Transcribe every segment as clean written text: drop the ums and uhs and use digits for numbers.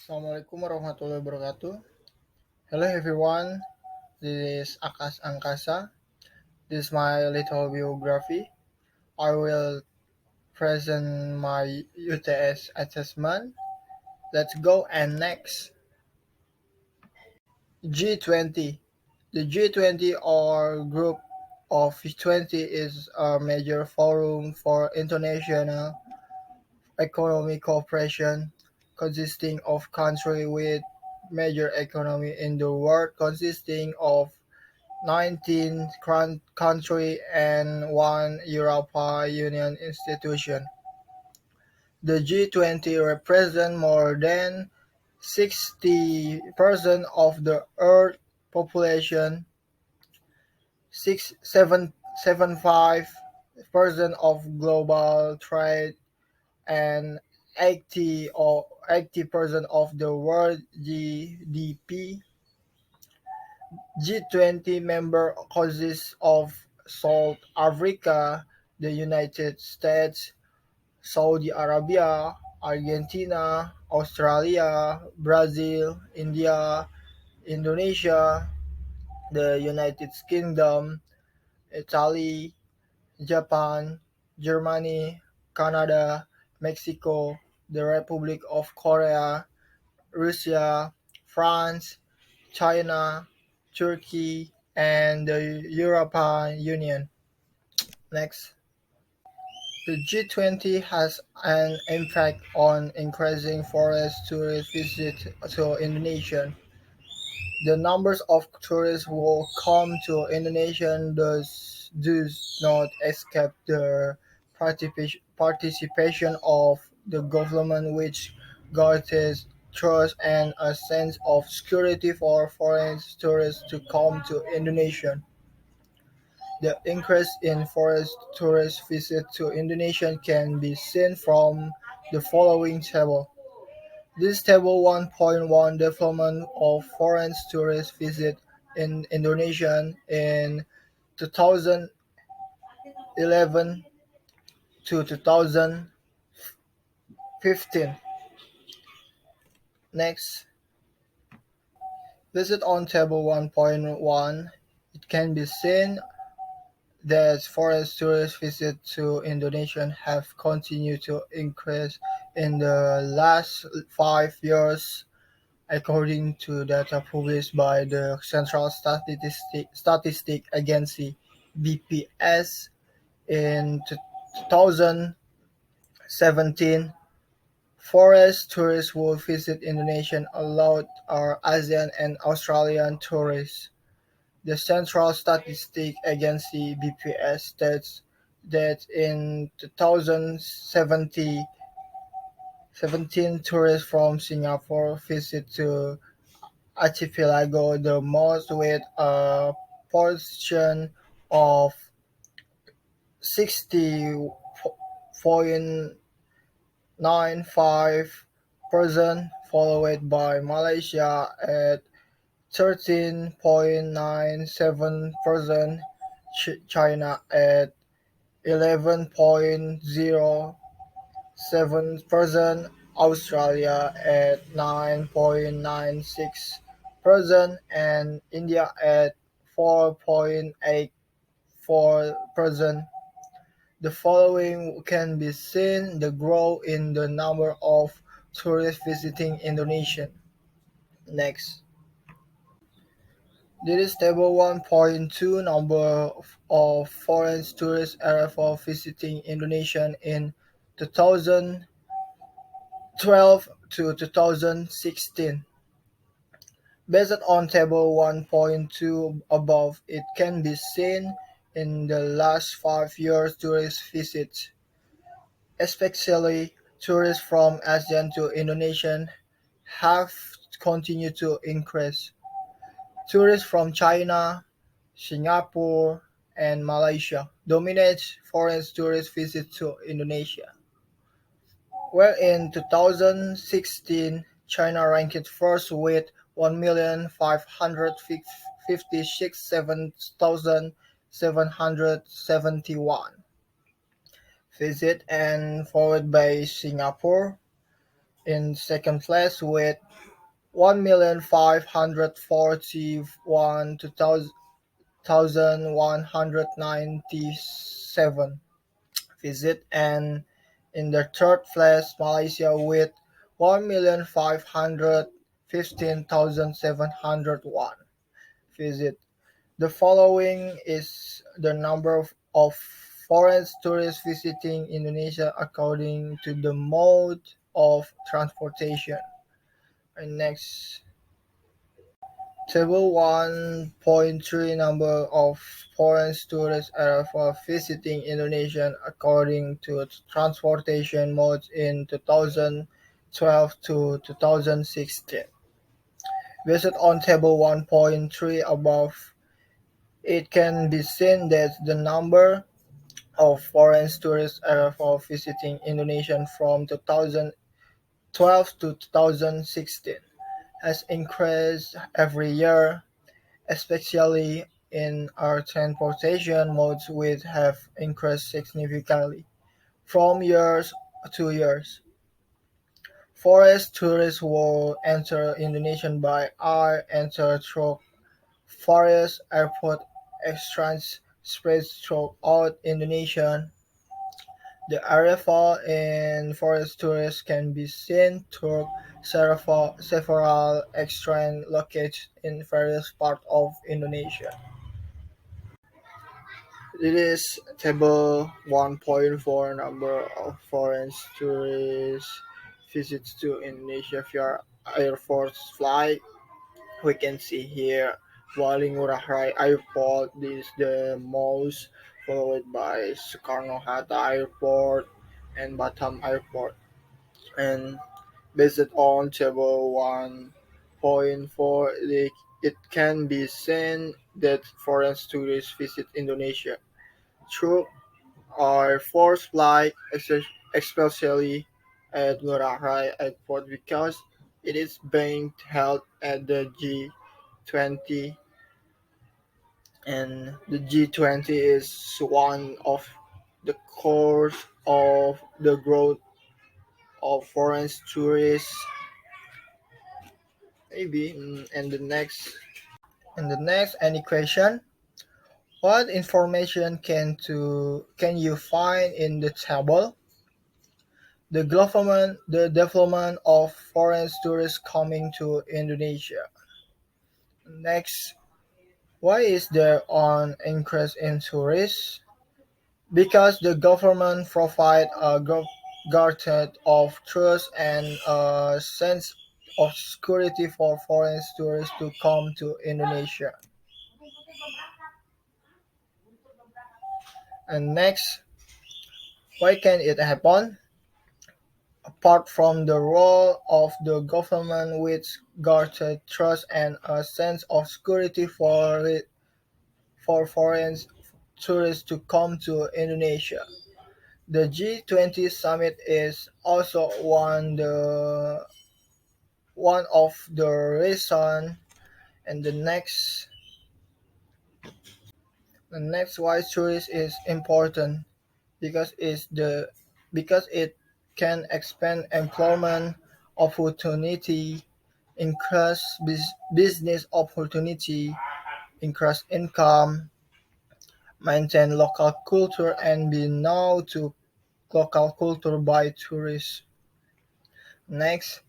Assalamualaikum warahmatullahi wabarakatuh. Hello everyone, this is Akkas Angkasa. This is my little biography. I will present my UTS assessment. Let's go and next. G20. The G20 or Group of 20 is a major forum for international economic cooperation consisting of countries with major economy in the world consisting of 19 countries and one European Union institution. The G20 represents more than 60% of the Earth population, 75% of global trade, and 80% of the world GDP. G20 member consists of South Africa, the United States, Saudi Arabia, Argentina, Australia, Brazil, India, Indonesia, the United Kingdom, Italy, Japan, Germany, Canada, Mexico, the Republic of Korea, Russia, France, China, Turkey, and the European Union. Next. The G20 has an impact on increasing foreign tourist visits to Indonesia. The numbers of tourists who come to Indonesia does not escape the participation of the government, which guarantees trust and a sense of security for foreign tourists to come to Indonesia. The increase in foreign tourist visits to Indonesia can be seen from the following table. This table 1.1 development of foreign tourist visit in Indonesia in 2011 to 2015. Next, visit on table 1.1. It can be seen that foreign tourist visits to Indonesia have continued to increase in the last 5 years. According to data published by the Central Statistic Agency (BPS) in 2017, foreign tourists who visit Indonesia allowed are Asian and Australian tourists. The Central Statistic Agency (BPS) states that in 2017, tourists from Singapore visit to archipelago the most with a portion of 60.95%, followed by Malaysia at 13.97%, China at 11.07%, Australia at 9.96%, and India at 4.84%. The following can be seen the growth in the number of tourists visiting Indonesia. Next. This is table 1.2 number of foreign tourist arrival visiting Indonesia in 2012 to 2016. Based on table 1.2 above, it can be seen in the last 5 years tourist visits, especially tourists from Asia to Indonesia, have continued to increase. Tourists from China, Singapore, and Malaysia dominate foreign tourist visits to Indonesia, where in 2016 China ranked first with 1,556,771 visits and followed by Singapore in second place with 1,541 to 1,197 visit, and in the third place Malaysia with 1,515,701 visit. The following is the number of foreign tourists visiting Indonesia according to the mode of transportation. And next, Table 1.3 Number of foreign tourists arrival visiting Indonesia according to transportation modes in 2012 to 2016. Based on Table 1.3 above, it can be seen that the number of foreign tourist arrivals visiting Indonesia from 2012 to 2016 has increased every year, especially in our transportation modes which have increased significantly from years to years. Foreign tourists will enter Indonesia by air, enter through various airport exchange spread throughout Indonesia. The arrival in forest tourists can be seen through several exchange locations in various parts of Indonesia. It is table 1.4 number of foreign tourists visits to Indonesia via Air Force flight. We can see here Wali Ngurah Rai Airport. This is the most, followed by Soekarno Hatta Airport and Batam Airport. And based on table 1.4, it can be seen that foreign tourists visit Indonesia through our force flight, especially at Ngurah Rai Airport because it is being held at the G20, and the G20 is one of the cores of the growth of foreign tourists. Maybe and the next any question? What information can you find in the table? The development of foreign tourists coming to Indonesia. Next, why is there an increase in tourists? Because the government provide a guarded of trust and a sense of security for foreign tourists to come to Indonesia. And next, why can it happen? Apart from the role of the government which guarded trust and a sense of security for foreign tourists to come to Indonesia. The G20 summit is also one of the reasons, and the next why tourism is important because it can expand employment opportunity, increase business opportunity, increase income, maintain local culture, and be known to local culture by tourists. Next,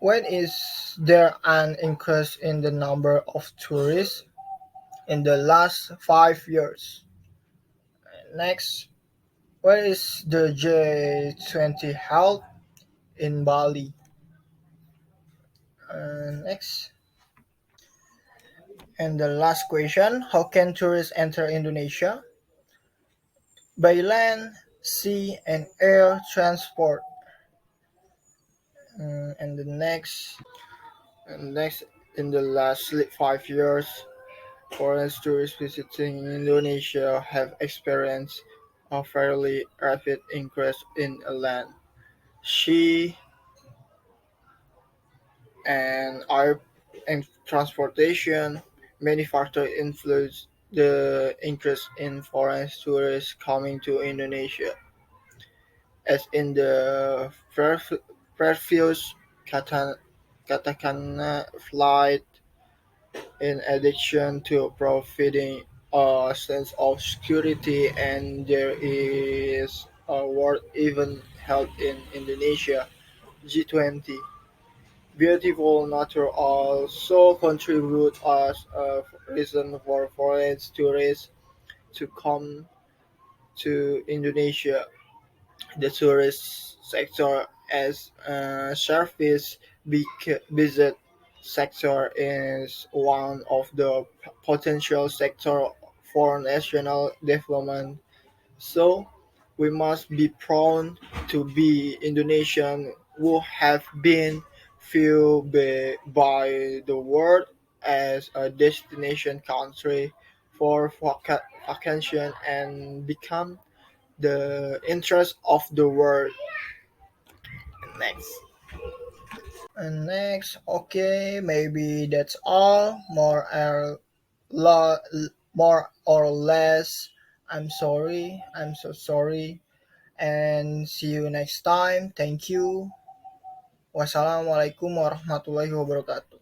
when is there an increase in the number of tourists in the last 5 years? Next, where is the G20 held? In Bali. Next, and the last question: how can tourists enter Indonesia? By land, sea, and air transport. And next, in the last 5 years, foreign tourists visiting Indonesia have experienced a fairly rapid increase in land, sea, and air and transportation. Many factors influence the increase in foreign tourists coming to Indonesia, as in the previous katakanlah flight in addition to providing a sense of security, and there is a world event held in Indonesia, G20. Beautiful nature also contribute as a reason for foreign tourists to come to Indonesia. The tourist sector as a service visit sector is one of the potential sector for national development. So we must be proud to be Indonesian who have been viewed by the world as a destination country for vacation and become the interest of the world. Next. And next, okay, maybe that's all. More or less. I'm sorry. I'm so sorry. And see you next time. Thank you. Wassalamualaikum warahmatullahi wabarakatuh.